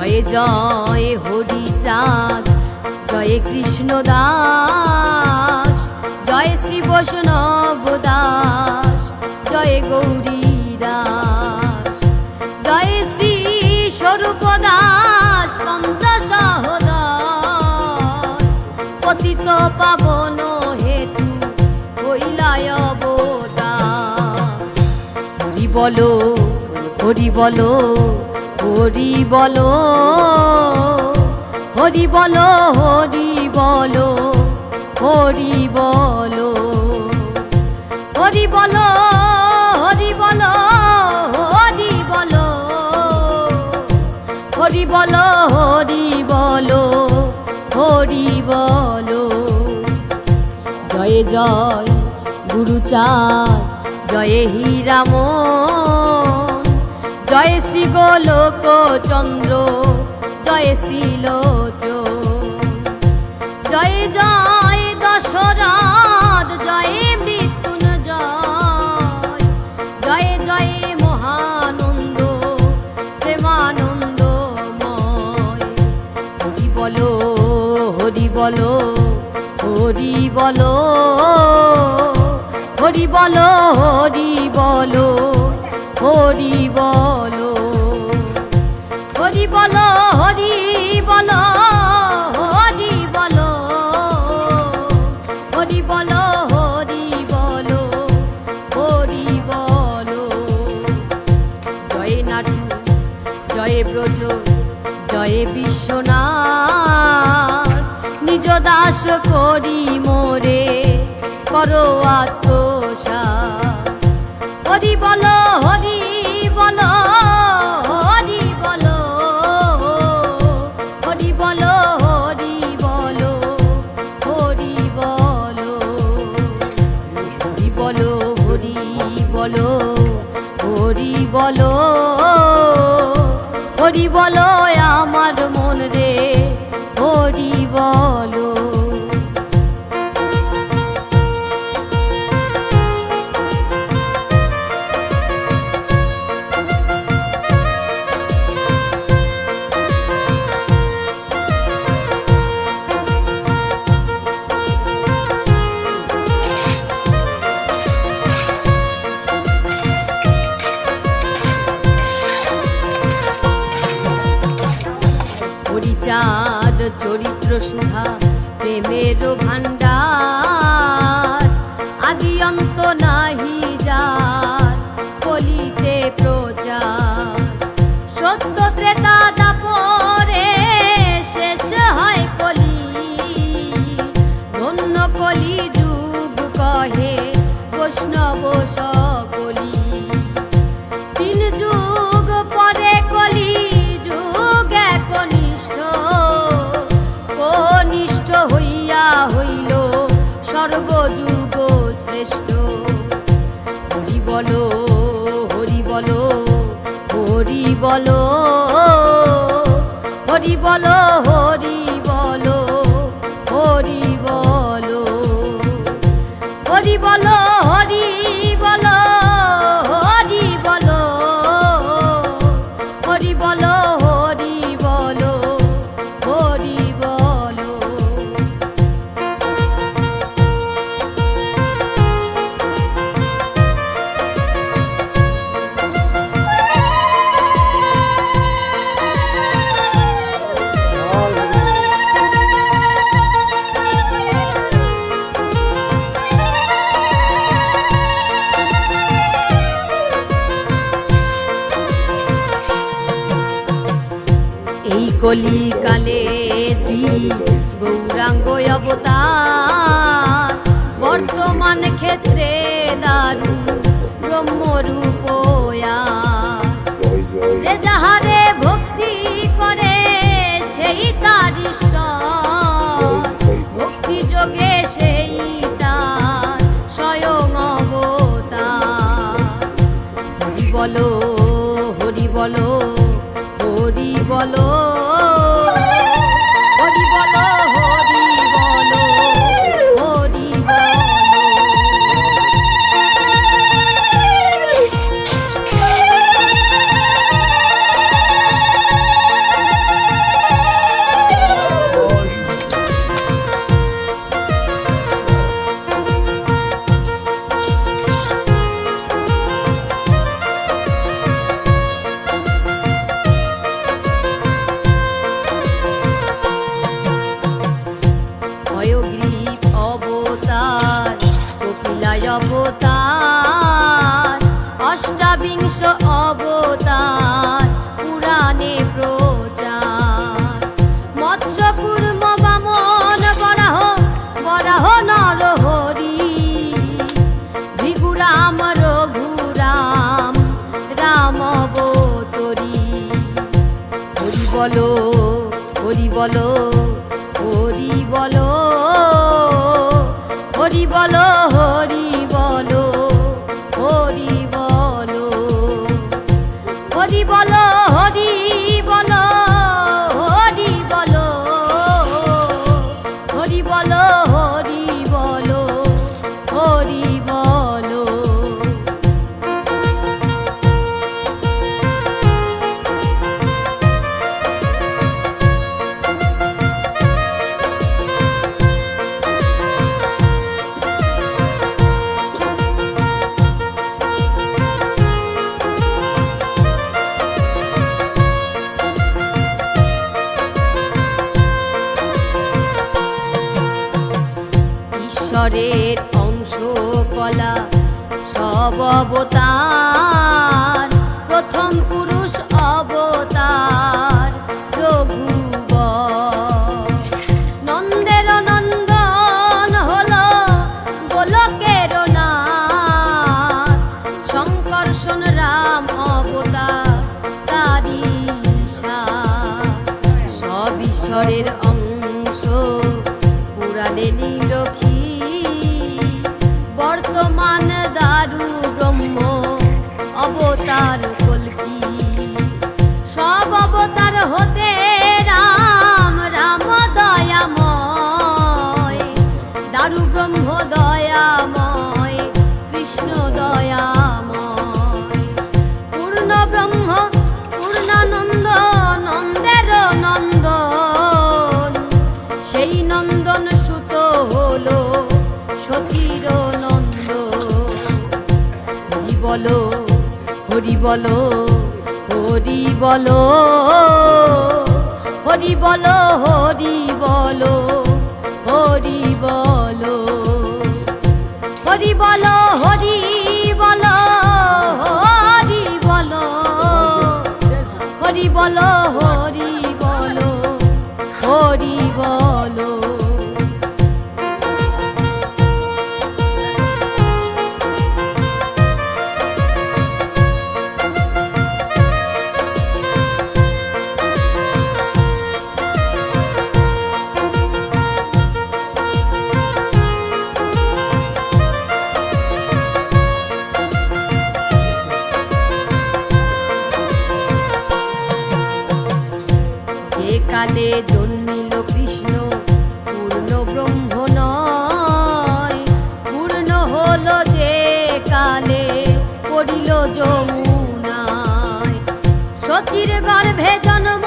জয় জয় হরিচাঁদ, জয় কৃষ্ণ দাস, জয় শ্রী বৈষ্ণব দাস, জয় গৌরী দাস, জয় শ্রী স্বরূপ দাস পঞ্চসহোদর, পতিত পাবন হেতু হইলায় অবতার। হরি বলো হরি বলো হরি বলো, হরি বলো হরি বলো হরি বলো, হরি বলো হরি বলো হরি বলো, হরি বলো হরি বলো হরি বলো। জয় জয় গুরুচাঁদ, জয় হীরামন, জয় শ্রী গোলক চন্দ্র, জয় শ্রীলোচন, জয় জয় দশরথ, জয় মৃত্যুঞ্জয়, জয় জয় মহানন্দ প্রেমানন্দময়। হরি বলো হরি বলো হরি বলো, হরি বলো হরি বলো হরি বলো, হরি বলো হরি বলো হরি বলো, হরি বলো হরি বলো হরি বলো। জয় নাটু জয় ব্রজ, জয় বিশ্বনাথ, নিজ দাস করি মোরে করো আত্মসাৎ। হরি বলো হরি বলো হরি বলো, হরি বলো হরি বলো হরি বলো, হরি বলো হরি বলো হরি বলো, হরি বলো আমার মন রে হরি বলো। হরিচাঁদ চরিত্র সুধা প্রেমের ভাণ্ডার, আদি অন্ত নাহি যার কলিতে প্রচার। সত্য ত্রেতা দাপরে শেষ হয় কলি, ধন্য কলি যুগ কহে বৈষ্ণব সকলি। তিন যুগ পরে কলি যুগ একনিষ্ঠ, কনিষ্ঠ হইয়া হইল সর্বযুগ শ্রেষ্ঠ। হরি বলো হরি বলো হরি বলো, হরি বলো হরি বলো হরি বলো, হরি বলো হরি বলো হরি বলো, হরি বলো হরি বলো হরি বলো। এই কলিকালে শ্রী গৌরাঙ্গ অবতার, বর্তমান ক্ষেত্রে দারু ব্রহ্মরূপয়া। যে যাহারে ভক্তি করে সেই তার ঈশ্বর, ভক্তি যোগে সেই তার স্বয়ং অবতার। হরি বলো হরি বলো হরি বলো, হরি বলো হরি বলো হরি বলো। অবতার পুরাণে প্রচার। মৎস্য কুর্ম বামন বরাহ, বরাহ নরহরি, ভৃগুরাম রঘুরাম রাম অবতরী। হরি বলো, হরি বলো, হরি বলো, হরি বলো, হরি বলো, হরি বলো, হরি বলো, হরি বলো, হরি বলো, হরি বলো, হরি বলো, হরি বলো। ঈশ্বরের অংশ কলা সব অবতার, প্রথম পুরুষ অবতার রঘুবর। নন্দের নন্দন হলো গোলকের নাথ, শঙ্কর্ষণ রাম অবতার তারি সব ঈশ্বরের অংশ পুরাণে নিরখী। বর্তমান দারু ব্রহ্ম অবতার কল্কি। সব অবতার হতে রাম রাম দয়াময়, দারু ব্রহ্ম দয়াময়, কৃষ্ণ দয়াময়। পূর্ণ ব্রহ্ম পূর্ণানন্দ, নন্দের নন্দন, সেই নন্দন সুত হলো সতীর নন্দ। হরি বলো, হরি বলো, হরি বলো, হরি বলো, হরি বলো, হরি বলো, হরি বলো, হরি বলো, হরি বলো, হরি বলো, হরি বলো, হরি বলো। যে কালে জন্মিল কৃষ্ণ পূর্ণ ব্রহ্ম নয়, পূর্ণ হলো যে কালে পড়িল যমুনায়। সতীর গর্ভে জন্ম